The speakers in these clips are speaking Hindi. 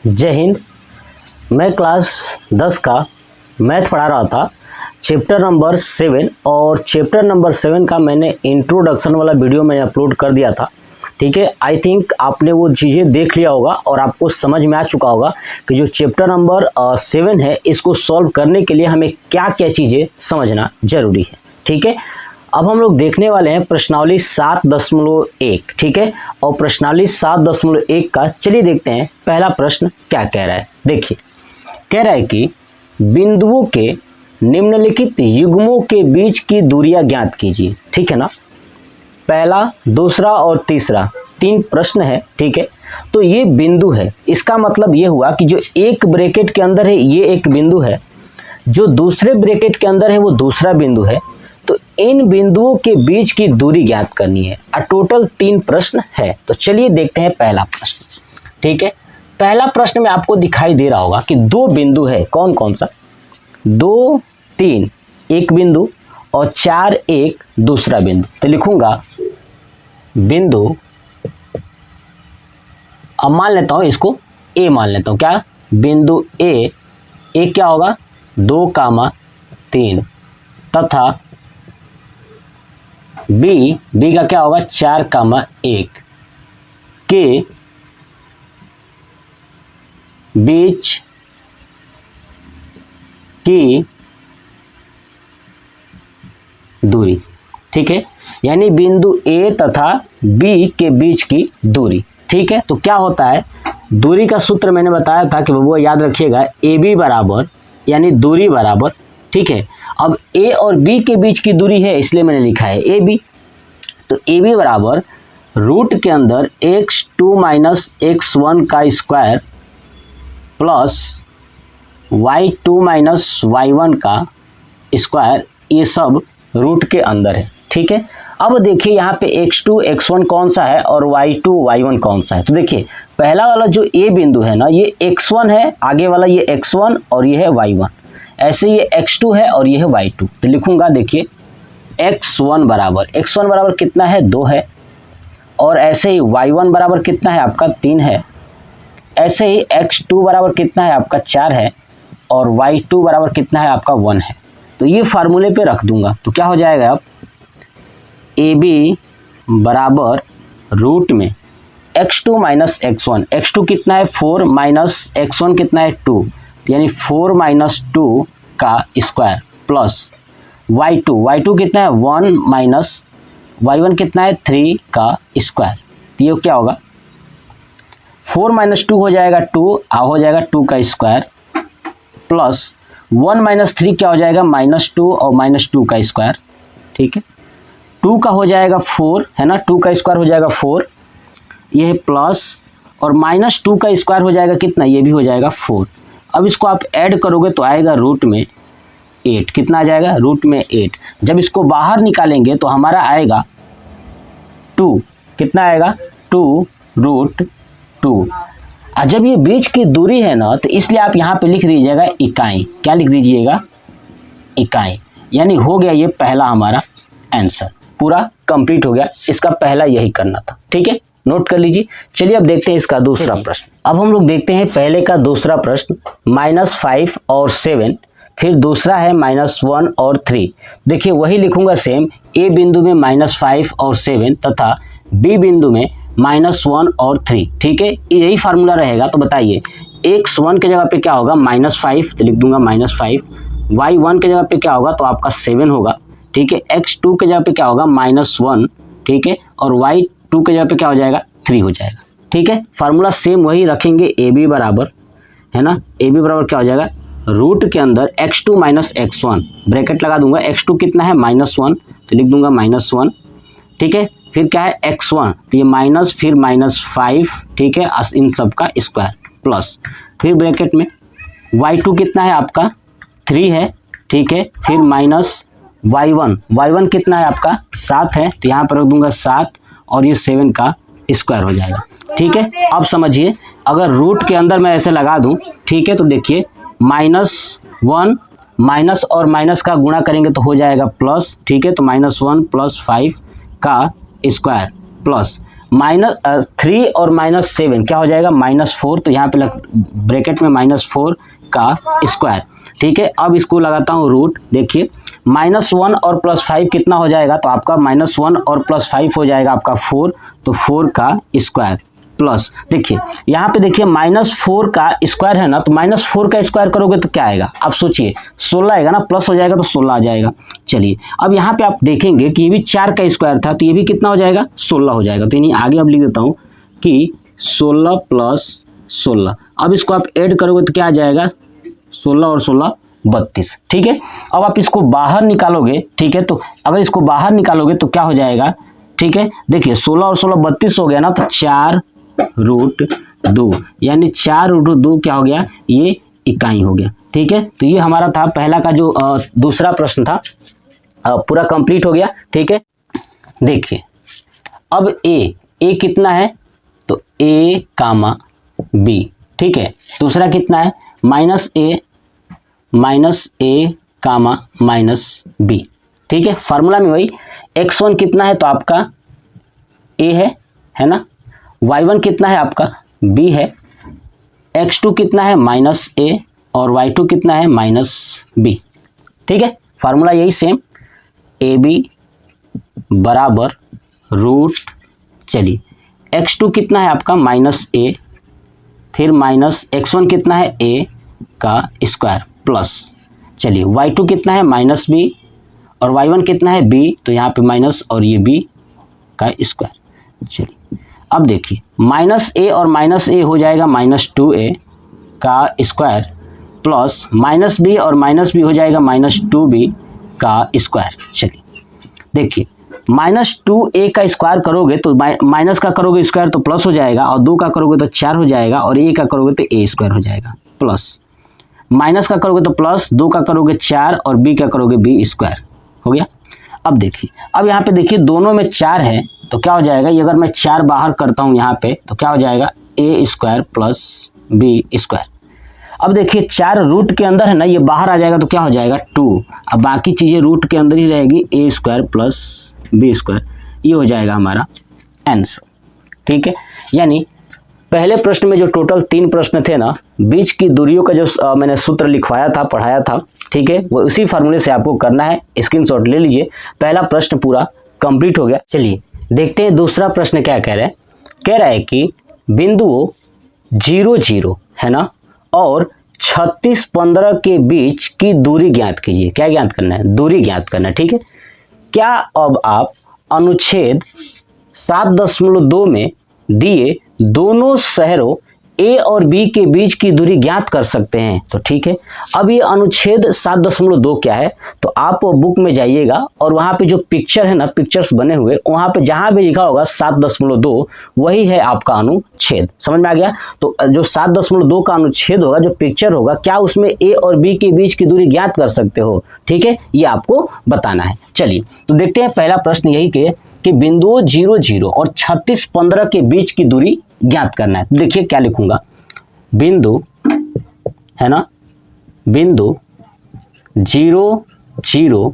जय हिंद। मैं क्लास 10 का मैथ पढ़ा रहा था, चैप्टर नंबर 7, और चैप्टर नंबर 7 का मैंने इंट्रोडक्शन वाला वीडियो मैंने अपलोड कर दिया था। ठीक है, आई थिंक आपने वो चीज़ें देख लिया होगा और आपको समझ में आ चुका होगा कि जो चैप्टर नंबर 7 है, इसको सॉल्व करने के लिए हमें क्या क्या चीज़ें समझना जरूरी है। ठीक है, अब हम लोग देखने वाले हैं प्रश्नावली 7.1। ठीक है, और प्रश्नावली 7.1 का चलिए देखते हैं पहला प्रश्न क्या कह रहा है। देखिए, कह रहा है कि बिंदुओं के निम्नलिखित युग्मों के बीच की दूरियां ज्ञात कीजिए। ठीक है ना, पहला, दूसरा और तीसरा 3 प्रश्न है। ठीक है, तो ये बिंदु है, इसका मतलब ये हुआ कि जो एक ब्रैकेट के अंदर है ये एक बिंदु है, जो दूसरे ब्रैकेट के अंदर है वो दूसरा बिंदु है। तो इन बिंदुओं के बीच की दूरी ज्ञात करनी है। टोटल 3 प्रश्न है। तो चलिए देखते हैं पहला प्रश्न। ठीक है, पहला प्रश्न में आपको दिखाई दे रहा होगा कि 2 बिंदु है। कौन कौन सा? 2, 3 एक बिंदु और 4 एक दूसरा बिंदु। तो लिखूंगा बिंदु, अब मान लेता हूं इसको ए मान लेता हूं। क्या? बिंदु ए क्या होगा? 2, 3 तथा बी का क्या होगा? 4, 1 के बीच की दूरी। ठीक है, यानी बिंदु ए तथा बी के बीच की दूरी। ठीक है, तो क्या होता है, दूरी का सूत्र मैंने बताया था कि वो याद रखिएगा, ए बी बराबर यानी दूरी बराबर। ठीक है, अब ए और बी के बीच की दूरी है इसलिए मैंने लिखा है ए बी। तो ए बी बराबर रूट के अंदर x2 माइनस x1 का square plus y2 minus y1 का स्क्वायर, ये सब रूट के अंदर है। ठीक है, अब देखिए यहाँ पे x2 x1 कौन सा है और y2 y1 कौन सा है। तो देखिए पहला वाला जो ए बिंदु है ना, ये x1 है, आगे वाला ये x1 और ये है y1। ऐसे ये x2 है और ये है y2। तो लिखूंगा, देखिए x1 बराबर कितना है? 2 है। और ऐसे ही y1 बराबर कितना है आपका? 3 है। ऐसे ही x2 बराबर कितना है आपका? 4 है। और y2 बराबर कितना है आपका? 1 है। तो ये फार्मूले पे रख दूंगा। तो क्या हो जाएगा अब? ए बी बराबर रूट में x2 माइनस x1, x2 कितना है? 4 माइनस x1 कितना है? 2, यानी 4 माइनस 2 का स्क्वायर प्लस y2 कितना है? 1 माइनस y1 कितना है? 3 का स्क्वायर। तो ये क्या होगा? 4 माइनस 2 हो जाएगा 2, हो जाएगा 2 का स्क्वायर प्लस 1 माइनस 3 क्या हो जाएगा? -2 और -2 का स्क्वायर। ठीक है, 2 का हो जाएगा 4 है ना, 2 का स्क्वायर हो जाएगा 4, ये है प्लस, और -2 का स्क्वायर हो जाएगा कितना? ये भी हो जाएगा 4। अब इसको आप ऐड करोगे तो आएगा रूट में 8। कितना आ जाएगा? रूट में 8। जब इसको बाहर निकालेंगे तो हमारा आएगा 2। कितना आएगा? 2 रूट 2। और जब ये बीच की दूरी है ना, तो इसलिए आप यहाँ पे लिख दीजिएगा इकाई। क्या लिख दीजिएगा? इकाई। यानी हो गया ये पहला हमारा आंसर, पूरा कंप्लीट हो गया। इसका पहला यही करना था। ठीक है, नोट कर लीजिए। चलिए अब देखते हैं इसका दूसरा प्रश्न। अब हम लोग देखते हैं पहले का दूसरा प्रश्न, -5 और 7, फिर दूसरा है -1 और 3। देखिए वही लिखूंगा सेम, ए बिंदु में -5 और 7 तथा बी बिंदु में -1 और 3। ठीक है, यही फार्मूला रहेगा। तो बताइए x1 के जगह पे क्या होगा? -5, तो लिख दूंगा -5। y1 के जगह पे क्या होगा? तो आपका 7 होगा। ठीक है, x2 के जगह पे क्या होगा? -1। ठीक है, और y2 के जगह पे क्या हो जाएगा? 3 हो जाएगा। ठीक है, फार्मूला सेम वही रखेंगे, ए बी बराबर है ना, ए बी बराबर क्या हो जाएगा? रूट के अंदर x2 माइनस x1, ब्रैकेट लगा दूंगा। x2 कितना है? -1, तो लिख दूंगा -1। ठीक है, फिर क्या है? x1, तो ये माइनस, फिर -5। ठीक है, इन सब का स्क्वायर प्लस, फिर ब्रैकेट में y2 कितना है आपका? 3 है। ठीक है, फिर माइनस y1 कितना है आपका? 7 है, तो यहाँ पर रख दूंगा 7 और ये 7 का स्क्वायर हो जाएगा। ठीक है, अब समझिए, अगर रूट के अंदर मैं ऐसे लगा दूं, ठीक है, तो देखिए -1 माइनस और माइनस का गुणा करेंगे तो हो जाएगा प्लस। ठीक है, तो -1 + 5 का स्क्वायर प्लस 3 और -7 क्या हो जाएगा -4, तो यहाँ पे ब्रैकेट में -4 का स्क्वायर। ठीक है, अब इसको लगाता हूँ रूट। देखिए -1 और +5 कितना हो जाएगा, तो आपका -1 और +5 हो जाएगा आपका 4, तो 4 का स्क्वायर प्लस, देखिए यहाँ पे देखिए -4 का स्क्वायर है ना, तो -4 का स्क्वायर करोगे तो क्या आएगा, आप सोचिए 16 आएगा ना, प्लस हो जाएगा तो 16 आ जाएगा। चलिए अब यहाँ पे आप देखेंगे कि ये भी 4 का स्क्वायर था, तो ये भी कितना हो जाएगा 16 हो जाएगा। तो यानी आगे अब लिख देता हूँ कि 16 + 16, अब इसको आप ऐड करोगे तो क्या आ जाएगा, 16 और 16 32। ठीक है, अब आप इसको बाहर निकालोगे। ठीक है, तो अगर इसको बाहर निकालोगे तो क्या हो जाएगा, ठीक है, देखिए 16 और 16 32 हो गया ना, तो 4√2 यानी 4√2 क्या हो गया, ये इकाई हो गया। ठीक है, तो ये हमारा था पहला का जो दूसरा प्रश्न था, पूरा कंप्लीट हो गया। ठीक है, देखिए अब ए कितना है, तो a, b। ठीक है, दूसरा कितना है -a, -b। ठीक है, फार्मूला में वही x1 कितना है, तो आपका a है ना, y1 कितना है आपका b है, x2 कितना है -a और y2 कितना है -b। ठीक है, फार्मूला यही सेम, ab बराबर रूट, चलिए x2 कितना है आपका -a, फिर -x1 कितना है a का स्क्वायर प्लस, चलिए y2 कितना है -b और y1 कितना है b, तो यहाँ पे माइनस और ये b का स्क्वायर। चलिए अब देखिए -a और -a हो जाएगा -2a का स्क्वायर प्लस -b और -b हो जाएगा -2b का स्क्वायर। चलिए देखिए -2a का स्क्वायर करोगे तो माइनस का करोगे स्क्वायर तो प्लस हो जाएगा, और 2 का करोगे तो 4 हो जाएगा, और a का करोगे तो a स्क्वायर हो जाएगा, प्लस माइनस का करोगे तो प्लस, 2 का करोगे 4 और b का करोगे b स्क्वायर हो गया। अब देखिए, अब यहाँ पे देखिए दोनों में 4 है, तो क्या हो जाएगा, ये अगर मैं 4 बाहर करता हूँ यहाँ पे तो क्या हो जाएगा a square plus b square. अब देखिए 4 रूट के अंदर है ना, ये बाहर आ जाएगा तो क्या हो जाएगा 2, अब बाकी चीज़ें रूट के अंदर ही रहेगी, a square plus b square, ये हो जाएगा हमारा आंसर। ठीक है, यानी पहले प्रश्न में जो टोटल 3 प्रश्न थे ना, बीच की दूरियों का जो मैंने सूत्र लिखवाया था, पढ़ाया था, ठीक है, वो उसी फार्मूले से आपको करना है, स्क्रीनशॉट ले लीजिए। पहला प्रश्न पूरा कंप्लीट हो गया। चलिए देखते हैं दूसरा प्रश्न क्या कह रहा है। कह रहा है कि बिंदुओं 0, 0 है ना और 36, 15 के बीच की दूरी ज्ञात कीजिए। क्या ज्ञात करना है, दूरी ज्ञात करना है। ठीक है, क्या अब आप अनुच्छेद 7.2 में दिए दोनों शहरों ए और बी के बीच की दूरी ज्ञात कर सकते हैं। तो ठीक है, अब ये अनुच्छेद 7.2 क्या है, तो आप बुक में जाइएगा और वहाँ पे जो पिक्चर है ना, पिक्चर्स बने हुए, वहाँ पे जहाँ भी लिखा होगा 7.2 वही है आपका अनुच्छेद। समझ में आ गया। तो जो 7.2 का अनुच्छेद होगा, जो पिक्चर होगा, क्या उसमें ए और बी के बीच की दूरी ज्ञात कर सकते हो। ठीक है, ये आपको बताना है। चलिए तो देखते हैं पहला प्रश्न यही कि बिंदुओं 0, 0 और 36, 15 के बीच की दूरी ज्ञात करना है। देखिए क्या लिखूंगा, बिंदु है ना, बिंदु 0, 0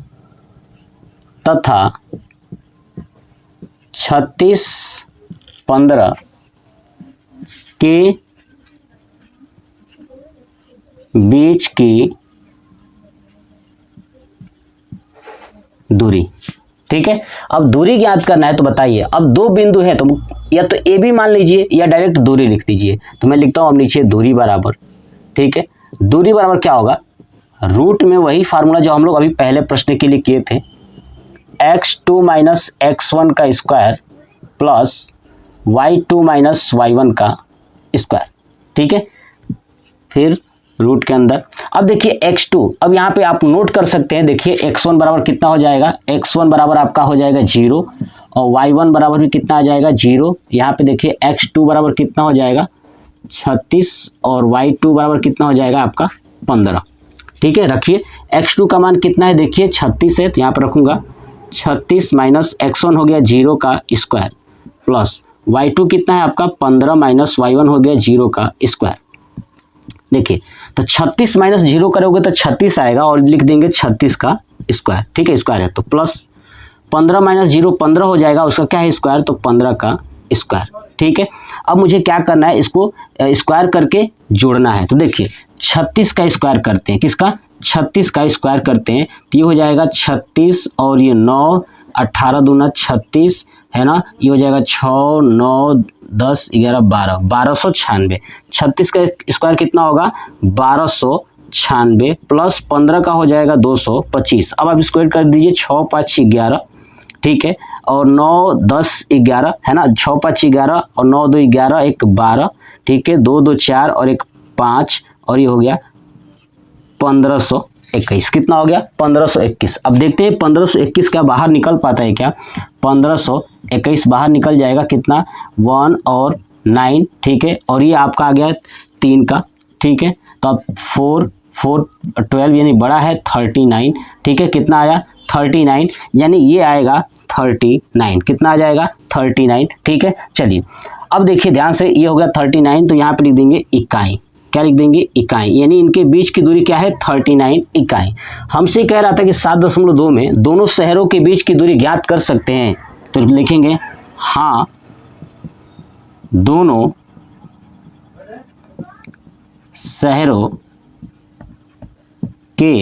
तथा 36, 15 के बीच की दूरी। ठीक है, अब दूरी ज्ञात करना है तो बताइए। अब 2 बिंदु है तो या तो ए बी मान लीजिए या डायरेक्ट दूरी लिख दीजिए। तो मैं लिखता हूँ अब नीचे दूरी बराबर, ठीक है, दूरी बराबर क्या होगा, रूट में वही फार्मूला जो हम लोग अभी पहले प्रश्न के लिए किए थे, x2 माइनस x1 का square plus y2 minus y1 का स्क्वायर। ठीक है, फिर रूट के अंदर अब देखिए x2, अब यहाँ पे आप नोट कर सकते हैं। देखिए x1 बराबर कितना हो जाएगा, x1 बराबर आपका हो जाएगा 0 और y1 बराबर भी कितना आ जाएगा 0। यहाँ पे देखिए x2 बराबर कितना हो जाएगा 36 और y2 बराबर कितना हो जाएगा आपका 15। ठीक है, रखिए x2 का मान कितना है, देखिए 36 है, तो यहाँ पर रखूँगा 36 माइनस x1 हो गया 0 का स्क्वायर प्लस y2 कितना है आपका 15 माइनस y1 हो गया 0 का स्क्वायर। देखिए तो 36 माइनस 0 करोगे तो 36 आएगा और लिख देंगे 36 का स्क्वायर। ठीक है, स्क्वायर है तो प्लस 15 माइनस 0 15 हो जाएगा, उसका क्या है स्क्वायर, तो 15 का स्क्वायर। ठीक है, अब मुझे क्या करना है, इसको स्क्वायर करके जोड़ना है। तो देखिए 36 का स्क्वायर करते हैं, किसका, 36 का स्क्वायर करते हैं तो ये हो जाएगा 36 और ये 9, 18 दूना 36 है ना, ये हो जाएगा 6, 9, 10, 11, 12, 1296। 36 का स्क्वायर कितना होगा, 1296 प्लस 15 का हो जाएगा 225। अब आप स्क्वायर कर दीजिए, 6, 5, 11, ठीक है, और 9, 10, 11 है ना, 6, 5, 11 और 9, 2, 11, 1, 12, ठीक है, 2, 2, 4 और 1, 5 और ये हो गया 1521। कितना हो गया, 1521। अब देखते हैं 1521 क्या बाहर निकल पाता है क्या, 1521 बाहर निकल जाएगा, कितना, 1 और 9, ठीक है, और ये आपका आ गया 3 का, ठीक है, तो अब 4, 4, 12 यानी बड़ा है 39, ठीक है, कितना आया 39, यानी ये आएगा 39, कितना आ जाएगा 39, ठीक है। चलिए अब देखिए ध्यान से, ये हो गया 39, तो यहाँ पे लिख देंगे इकाई, क्या लिख देंगे, इकाई, यानी इनके बीच की दूरी क्या है 39 इकाई। हमसे कह रहा था कि 7.2 में दोनों शहरों के बीच की दूरी ज्ञात कर सकते हैं, तो लिखेंगे हाँ दोनों शहरों के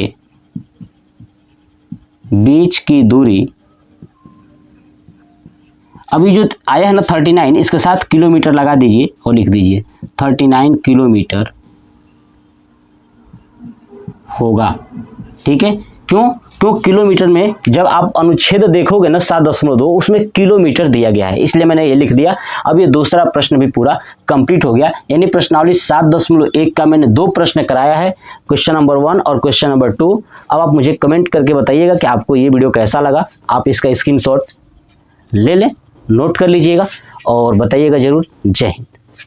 बीच की दूरी, अभी जो आया है ना 39, इसके साथ किलोमीटर लगा दीजिए और लिख दीजिए 39 किलोमीटर होगा, ठीक है। क्यों, किलोमीटर में जब आप अनुच्छेद देखोगे ना 7.2, उसमें किलोमीटर दिया गया है, इसलिए मैंने ये लिख दिया। अब ये दूसरा प्रश्न भी पूरा कंप्लीट हो गया, यानी प्रश्नावली 7.1 का मैंने 2 प्रश्न कराया है, क्वेश्चन नंबर 1 और क्वेश्चन नंबर 2। अब आप मुझे कमेंट करके बताइएगा कि आपको ये वीडियो कैसा लगा। आप इसका स्क्रीनशॉट ले लें, नोट कर लीजिएगा और बताइएगा जरूर। जय हिंद।